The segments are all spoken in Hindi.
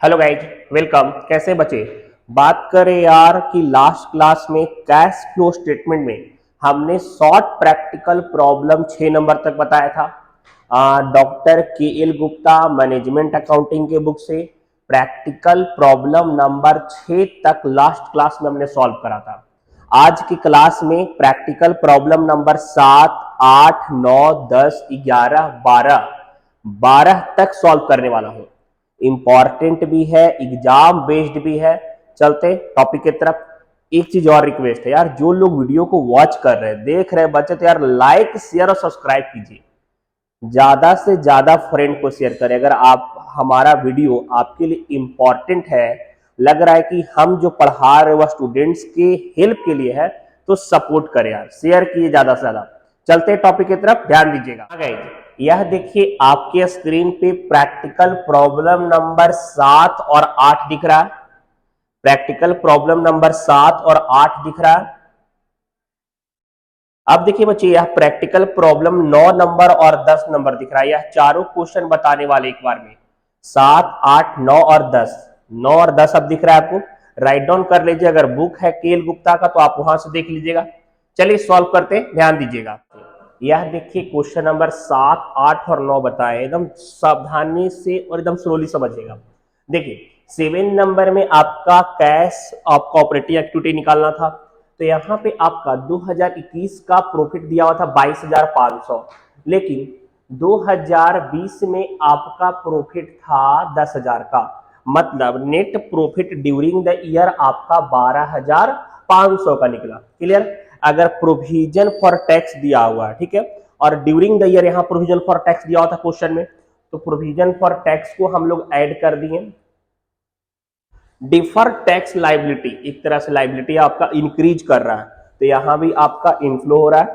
Hello guys, welcome. कैसे बचे? बात करें यार कि लास्ट क्लास में कैश फ्लो स्टेटमेंट में हमने शॉर्ट प्रैक्टिकल प्रॉब्लम 6 नंबर तक बताया था। डॉक्टर के एल गुप्ता मैनेजमेंट अकाउंटिंग के बुक से प्रैक्टिकल प्रॉब्लम नंबर 6 तक लास्ट क्लास में हमने सॉल्व करा था। आज की क्लास में प्रैक्टिकल प्रॉब्लम नंबर 7, 8, 9, 10, 11, 12 तक सॉल्व करने वाला हूं। इंपॉर्टेंट भी है, एग्जाम बेस्ड भी है। चलते टॉपिक की तरफ। एक चीज और रिक्वेस्ट है यार, जो लोग वीडियो को वॉच कर रहे हैं, देख रहे हैं बच्चे, तो यार लाइक शेयर और सब्सक्राइब कीजिए। ज्यादा से ज्यादा फ्रेंड को शेयर करें। अगर आप हमारा वीडियो आपके लिए इंपॉर्टेंट है, लग रहा है कि हम जो पढ़ा रहे वह स्टूडेंट्स के हेल्प के लिए है, तो सपोर्ट करें यार, शेयर कीजिए ज्यादा से ज्यादा। चलते टॉपिक की तरफ, ध्यान दीजिएगा। यह देखिए आपके स्क्रीन पे प्रैक्टिकल प्रॉब्लम नंबर 7 और 8 दिख रहा है। प्रैक्टिकल प्रॉब्लम नंबर 7 और 8 दिख रहा है। अब देखिए बच्चे, यह प्रैक्टिकल प्रॉब्लम 9 नंबर और 10 नंबर दिख रहा है। यह चारों क्वेश्चन बताने वाले एक बार में 7, 8, 9 और 10। 9 और 10 अब दिख रहा है आपको, राइट डाउन कर लीजिए। अगर बुक है केएल गुप्ता का तो आप वहां से देख लीजिएगा। चलिए सॉल्व करते हैं, ध्यान दीजिएगा। यह देखिए क्वेश्चन नंबर 7, 8 और 9 बताए, एकदम सावधानी से और एकदम स्लोली समझिएगा। देखिए 7 नंबर में आपका कैश आपका ऑपरेटिंग एक्टिविटी निकालना था, तो यहाँ पे आपका 2021 का प्रॉफिट दिया हुआ था 22,500, लेकिन 2020 में आपका प्रॉफिट था 10,000 का। मतलब net profit during the year आपका 12,500 का निकला। क्लियर? अगर प्रोविजन फॉर टैक्स दिया हुआ है, ठीक है, और ड्यूरिंग द ईयर यहाँ प्रोविजन फॉर टैक्स दिया हुआ था क्वेश्चन में, तो प्रोविजन फॉर टैक्स को हम लोग ऐड कर दिए। डिफर टैक्स लाइबिलिटी, एक तरह से लाइबिलिटी आपका इंक्रीज कर रहा है, तो यहां भी आपका इनफ्लो हो रहा है।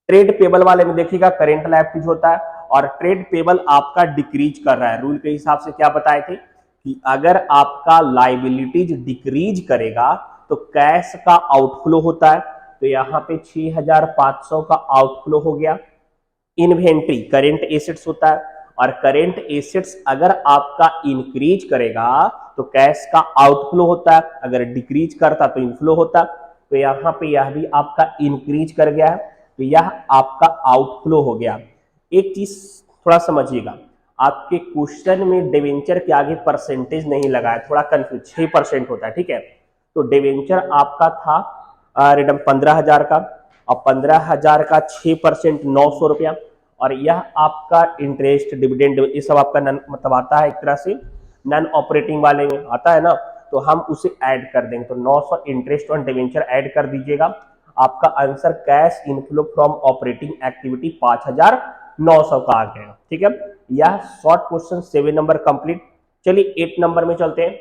ट्रेड पेबल वाले में देखिएगा करेंट लाइबिलिटीज होता है, और ट्रेड पेबल आपका डिक्रीज कर रहा है। रूल के हिसाब से क्या बताए थे कि अगर आपका लाइबिलिटीज डिक्रीज करेगा तो कैश का आउटफ्लो होता है, तो यहाँ पे 6,500 का आउटफ्लो हो गया। इन्वेंट्री करेंट एसेट्स होता है, और करेंट एसेट्स अगर आपका इंक्रीज करेगा तो कैश का आउटफ्लो होता है, अगर डिक्रीज करता तो इनफ्लो होता। तो यहाँ पे यह भी आपका इंक्रीज कर गया है, तो यह आपका आउटफ्लो हो गया। एक चीज थोड़ा समझिएगा, आपके क्वेश्चन में डिवेंचर के आगे परसेंटेज नहीं लगा है, थोड़ा कंफ्यूज, 6% होता है, ठीक है। तो डिवेंचर आपका था रिटर्न 15,000 का, और 15,000 का 6% 900 रुपया, और यह आपका इंटरेस्ट डिविडेंड ये सब आपका मतलब आता है एक तरह से नॉन ऑपरेटिंग वाले में आता है ना, तो हम उसे ऐड कर देंगे। तो 900 इंटरेस्ट और डिवेंचर ऐड कर दीजिएगा। आपका answer cash inflow from operating activity 5,900 का आ गया, ठीक है। यह शॉर्ट क्वेश्चन 7 नंबर कंप्लीट। चलिए 8 नंबर में चलते हैं।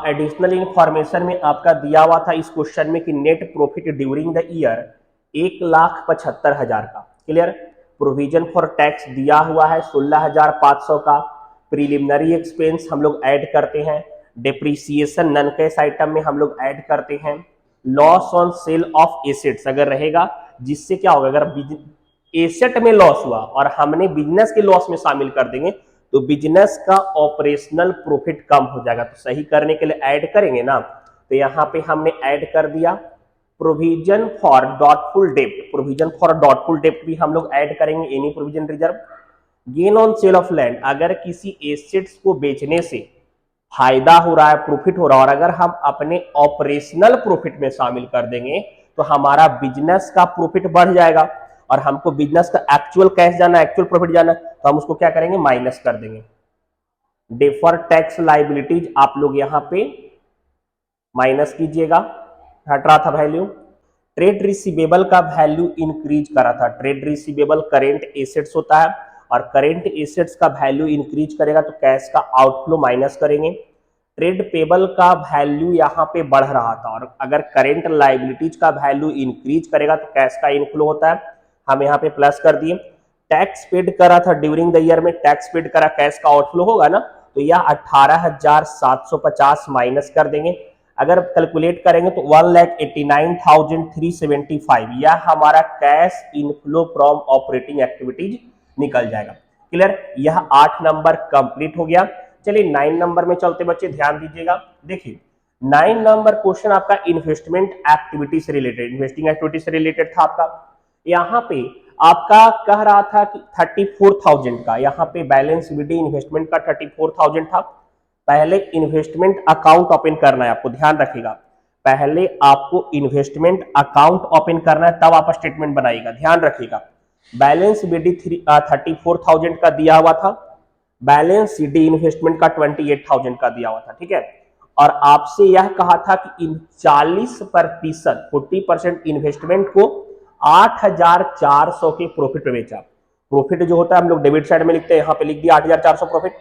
एडिशनल इंफॉर्मेशन में आपका दिया हुआ था इस क्वेश्चन में कि net profit during the year 1,75,000 का। क्लियर? प्रोविजन फॉर टैक्स दिया हुआ है 16,500 का। प्रीलिमिनरी एक्सपेंस हम लोग ऐड करते हैं। डिप्रिसिएशन नॉन कैश आइटम में हम लोग ऐड करते हैं। Loss on sale of assets अगर रहेगा, जिससे क्या होगा, अगर एसेट में लॉस हुआ और हमने बिजनेस के लॉस में शामिल कर देंगे तो बिजनेस का ऑपरेशनल प्रॉफिट कम हो जाएगा। तो सही करने के लिए ऐड करेंगे ना, तो यहाँ पे हमने ऐड कर दिया। Provision for doubtful dept, provision for doubtful डेप्ट भी हम लोग ऐड करेंगे। Any provision reserve. Gain on sale of land, अगर किसी एसेट्स को बेचने से फायदा हो रहा है, प्रॉफिट हो रहा है, और अगर हम अपने ऑपरेशनल प्रॉफिट में शामिल कर देंगे तो हमारा बिजनेस का प्रॉफिट बढ़ जाएगा, और हमको बिजनेस का एक्चुअल कैश जाना, एक्चुअल प्रॉफिट जाना, तो हम उसको क्या करेंगे, माइनस कर देंगे। डिफर टैक्स लाइबिलिटीज आप लोग यहां पे माइनस कीजिएगा, हट रहा था वैल्यू। ट्रेड रिसीवेबल का वैल्यू इंक्रीज करा था। ट्रेड रिसीवेबल करेंट एसेट्स होता है, और करेंट एसेट्स का वैल्यू इंक्रीज करेगा तो कैश का आउटफ्लो माइनस करेंगे। ट्रेड पेबल का वैल्यू यहाँ पे बढ़ रहा था, और अगर करेंट लाइबिलिटीज का वैल्यू इंक्रीज करेगा तो कैश का इनफ्लो होता है, हम यहाँ पे प्लस कर दिए। टैक्स पेड करा था ड्यूरिंग द ईयर में, टैक्स पेड करा, कैश का आउटफ्लो होगा ना, तो यह 18,750 माइनस कर देंगे। अगर कैलकुलेट करेंगे तो 1,89,375 यह हमारा cash inflow from operating activities निकल जाएगा। क्लियर, यह 8 नंबर कंप्लीट हो गया। चलिए 9 नंबर में चलते बच्चे, ध्यान दीजिएगा। देखिए 9 नंबर क्वेश्चन आपका इन्वेस्टमेंट एक्टिविटी से रिलेटेड, इन्वेस्टिंग एक्टिविटी से रिलेटेड था आपका। यहाँ पे आपका कह रहा था कि 34,000 का, यहाँ पे बैलेंस विडी इन्वेस्टमेंट का 34,000 था। पहले इन्वेस्टमेंट अकाउंट ओपन करना है आपको, ध्यान रखिएगा, पहले आपको इन्वेस्टमेंट अकाउंट ओपन करना है, तब आप स्टेटमेंट बनाइएगा, ध्यान रखिएगा। बैलेंस बीडी 34,000 का दिया हुआ था, बैलेंस सीडी इन्वेस्टमेंट का 28,000 का दिया हुआ था, ठीक है। और आपसे यह कहा था कि इन 40%, 40% इन्वेस्टमेंट को 8,400 के प्रॉफिट पे बेचा। प्रॉफिट जो होता है हम लोग डेबिट साइड में लिखते हैं, यहाँ पे लिख दिया 8,400 प्रॉफिट,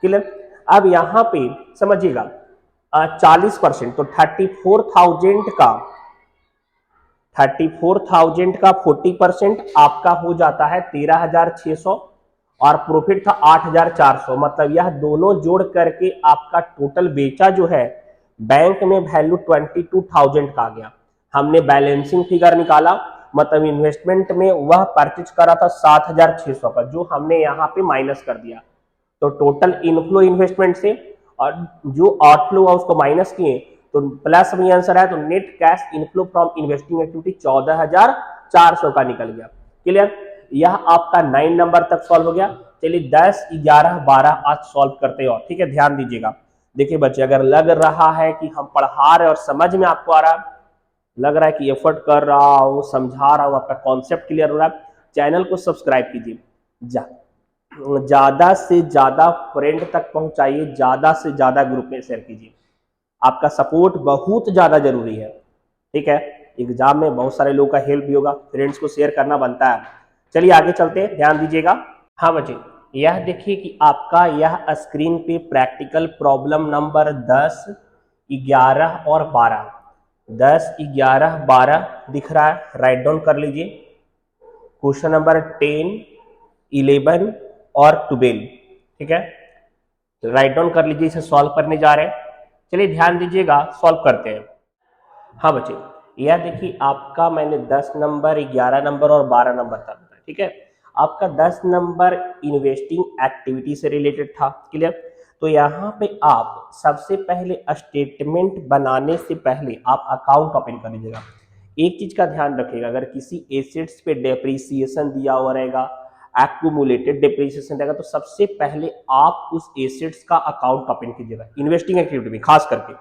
क्लियर। अब यहाँ पे समझिएगा 40%, तो 34,000 का 40% आपका हो जाता है 13,600, और प्रॉफिट था 8,400, मतलब यह दोनों जोड़ करके आपका टोटल बेचा जो है बैंक में वैल्यू 22,000 का आ गया। हमने बैलेंसिंग फिगर निकाला, मतलब इन्वेस्टमेंट में वह परचेज करा था 7,600 का, जो हमने यहाँ पे माइनस कर दिया। तो टोटल इनफ्लो इन्वेस्टमेंट से और जो आउटफ्लो है उसको माइनस किए, तो प्लस में आंसर है, तो net cash inflow from investing activity 14,400 का निकल गया, क्लियर। यह आपका 9 नंबर तक सॉल्व हो गया। चलिए 10, 11, 12 आज सॉल्व करते हो, ठीक है, ध्यान दीजिएगा। देखिए बच्चे, अगर लग रहा है कि हम पढ़ा रहे और समझ में आपको आ रहा है, लग रहा है कि एफर्ट कर रहा हूं, समझा रहा हूं, आपका कॉन्सेप्ट क्लियर हो रहा है, चैनल को सब्सक्राइब कीजिए, ज्यादा से ज्यादा फ्रेंड तक पहुंचाइए, ज्यादा से ज्यादा ग्रुप में शेयर कीजिए, आपका सपोर्ट बहुत ज्यादा जरूरी है, ठीक है। एग्जाम में बहुत सारे लोगों का हेल्प भी होगा, फ्रेंड्स को शेयर करना बनता है। चलिए आगे चलते हैं, ध्यान दीजिएगा। हाँ बच्चे, यह देखिए कि आपका यह स्क्रीन पे प्रैक्टिकल प्रॉब्लम नंबर 10, 11 और 12, 10, 11, 12 दिख रहा है, राइट डाउन कर लीजिए। क्वेश्चन नंबर 10, 11 और 12, ठीक है, राइट डाउन कर लीजिए, इसे सॉल्व करने जा रहे हैं। चलिए ध्यान दीजिएगा, सॉल्व करते हैं। हाँ बच्चे, यह देखिए आपका मैंने 10 नंबर, 11 नंबर और 12 नंबर था, ठीक है। आपका 10 नंबर इन्वेस्टिंग एक्टिविटी से रिलेटेड था, क्लियर। तो यहाँ पे आप सबसे पहले स्टेटमेंट बनाने से पहले आप अकाउंट ओपन कर लीजिएगा। एक चीज का ध्यान रखिएगा, अगर किसी एसेट्स पे डेप्रीसिएशन दिया हुआ रहेगा, एक्यूमुलेटेड डेप्रीसिएशन रहेगा, तो सबसे पहले आप उस एसेट्स का अकाउंट ओपन कीजिएगा इन्वेस्टिंग एक्टिविटी में खास करके,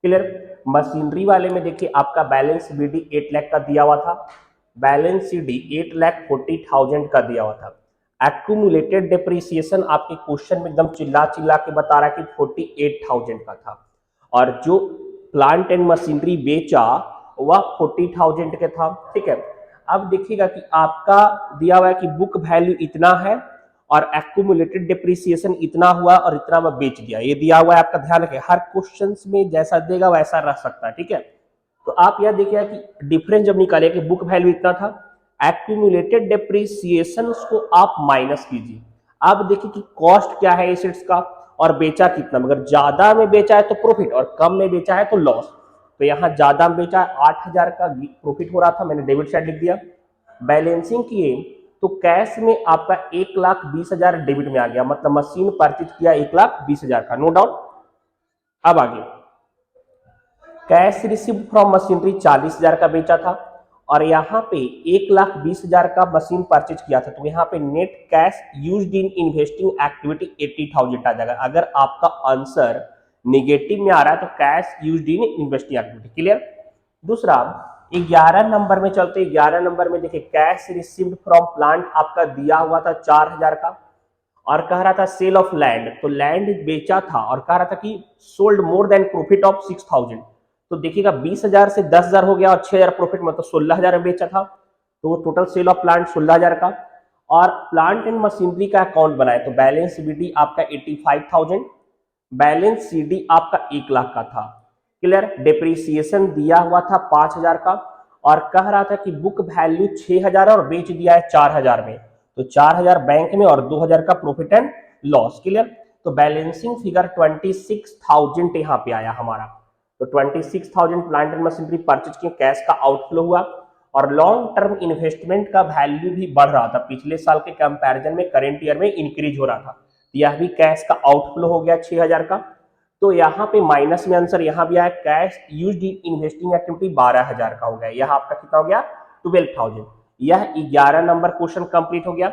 क्लियर। मशीनरी वाले में देखिए आपका बैलेंस बीडी 8 लाख का दिया हुआ था, बैलेंस सीडी 8,40,000 का दिया हुआ था। एक्यूमुलेटेड डेप्रीसिएशन आपके क्वेश्चन में एकदम चिल्ला चिल्ला के बता रहा है कि 48,000 का था, और जो प्लांट एंड मशीनरी बेचा वह 40,000 के था, ठीक है। अब देखिएगा कि आपका दिया हुआ है कि बुक वैल्यू इतना है और एक्यूमुलेटेड डिप्रिसिएशन इतना हुआ और इतना मैं बेच दिया, ये दिया हुआ है, आपका ध्यान रखें, हर क्वेश्चंस में जैसा देगा वैसा रह सकता है, ठीक है। तो आप यह देखिए कि डिफरेंस जब निकाले कि बुक वैल्यू इतना था, एक्यूमुलेटेड डिप्रिसिएशन उसको आप माइनस कीजिए। अब देखिए कि कॉस्ट क्या है एसेट्स का और बेचा कितना, मगर ज्यादा में बेचा है तो प्रॉफिट और कम में बेचा है तो लॉस। तो यहाँ ज्यादा में बेचा 8,000 का प्रॉफिट हो रहा था, मैंने डेबिट साइड लिख दिया। बैलेंसिंग किए तो कैश में आपका 1,20,000 डेबिट में आ गया, मतलब मशीन परचेज किया 1,20,000 का, नो डाउट। अब आगे कैश रिसीव फ्रॉम मशीनरी 40,000 का बेचा था और यहाँ पे 1,20,000 का मशीन परचेज किया था, तो यहाँ पे net cash used in investing activity 80,000 आ जाएगा। अगर आपका आंसर निगेटिव में आ रहा है तो cash used in investing activity, clear. दूसरा 11 नंबर में चलते, 11 नंबर में देखिए कैश रिसीव्ड फ्रॉम प्लांट आपका दिया हुआ था 4,000 का और कह रहा था सेल ऑफ लैंड, तो लैंड बेचा था और कह रहा था कि sold more than profit of 6,000। तो देखिएगा 20,000 से 10,000 हो गया और 6,000 प्रॉफिट, मतलब 16,000 में बेचा था, तो टोटल सेल ऑफ प्लांट 16,000 का। और प्लांट एंड मशीनरी का अकाउंट बनाए तो बैलेंस बीडी आपका 85,000, बैलेंस सीडी आपका 1,00,000 का था, क्लियर। डिप्रिसिएशन दिया हुआ था 5,000 का और कह रहा था कि बुक वैल्यू 6,000 और बेच दिया है 4,000 में, तो 4,000 बैंक में और 2,000 का प्रॉफिट एंड लॉस, क्लियर। तो बैलेंसिंग फिगर 26,000 यहाँ पे आया हमारा, तो 26,000 प्लांट एंड मशीनरी परचेज किए, कैश का आउटफ्लो हुआ और लॉन्ग टर्म इन्वेस्टमेंट का वैल्यू भी बढ़ रहा था, पिछले साल के कंपैरिजन में करंट ईयर में इंक्रीज हो रहा था। यह भी कैश का आउटफ्लो हो गया 6000 का। तो यहाँ पे माइनस में आंसर यहाँ भी आया, cash used in investing activity 12000 का हो गया। यह आपका कितना हो गया 12000। यह 11 नंबर क्वेश्चन कंप्लीट हो गया।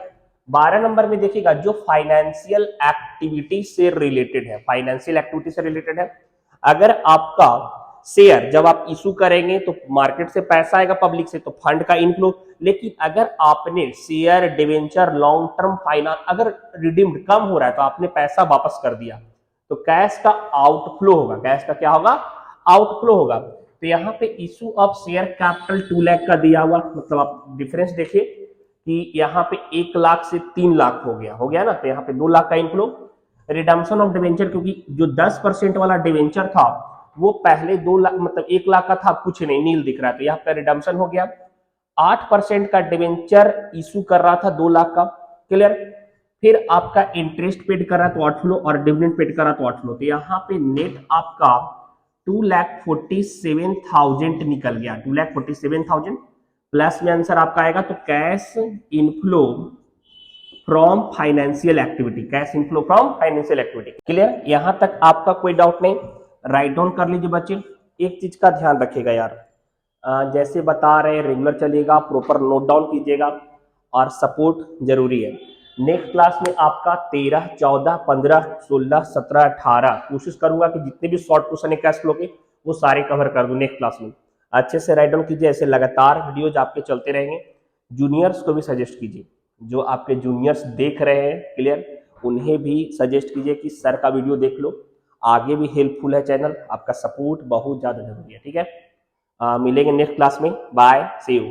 12 नंबर में देखिएगा जो फाइनेंशियल एक्टिविटी से रिलेटेड है, फाइनेंशियल एक्टिविटी से रिलेटेड है। अगर आपका शेयर जब आप इशू करेंगे तो मार्केट से पैसा आएगा, पब्लिक से, तो फंड का इनफ्लो। लेकिन अगर आपने share, debenture, long term finance अगर रिडीम्ड कम हो रहा है तो आपने पैसा वापस कर दिया तो कैश का आउटफ्लो होगा। कैश का क्या होगा आउटफ्लो होगा। तो यहाँ पे issue of share capital 2 lakh का दिया हुआ, मतलब आप डिफरेंस देखिए कि यहाँ पे 1 लाख से 3 लाख हो गया ना। तो यहाँ पे 2 लाख का इनफ्लो। रिडम्पशन ऑफ डिवेंचर, क्योंकि जो 10% वाला डिवेंचर था वो पहले 2 लाख मतलब 1 लाख का था, कुछ नहीं, नील दिख रहा है, तो यहाँ पे रिडम्पशन हो गया। 8% का डिवेंचर इशू कर रहा था 2 लाख का, क्लियर। फिर आपका इंटरेस्ट पेड कर रहा तो आउटफ्लो और डिविडेंड पेड कर रहा तो आउटफ्लो। तो यहाँ पे नेट आपका 2,47,000 निकल गया, 2,47,000 प्लस में आंसर आपका आएगा तो cash inflow from financial activity, cash inflow from financial activity, clear. यहां तक आपका कोई डाउट नहीं, राइट डाउन कर लीजिए बच्चे। एक चीज का ध्यान रखिएगा यार, जैसे बता रहे रेगुलर चलिएगा, प्रॉपर नोट डाउन कीजिएगा और सपोर्ट जरूरी है। नेक्स्ट क्लास में आपका 13, 14, 15, 16, 17, 18 कोशिश करूंगा कि जितने भी शॉर्ट क्वेश्चन है कैश फ्लो के वो सारे कवर कर दूं नेक्स्ट क्लास में। अच्छे से राइट डाउन कीजिए, ऐसे लगातार वीडियोज आपके चलते रहेंगे। जूनियर्स को भी सजेस्ट कीजिए, जो आपके जूनियर्स देख रहे हैं, क्लियर, उन्हें भी सजेस्ट कीजिए कि सर का वीडियो देख लो, आगे भी हेल्पफुल है चैनल। आपका सपोर्ट बहुत ज्यादा जरूरी है, ठीक है। मिलेंगे नेक्स्ट क्लास में, बाय, सी यू।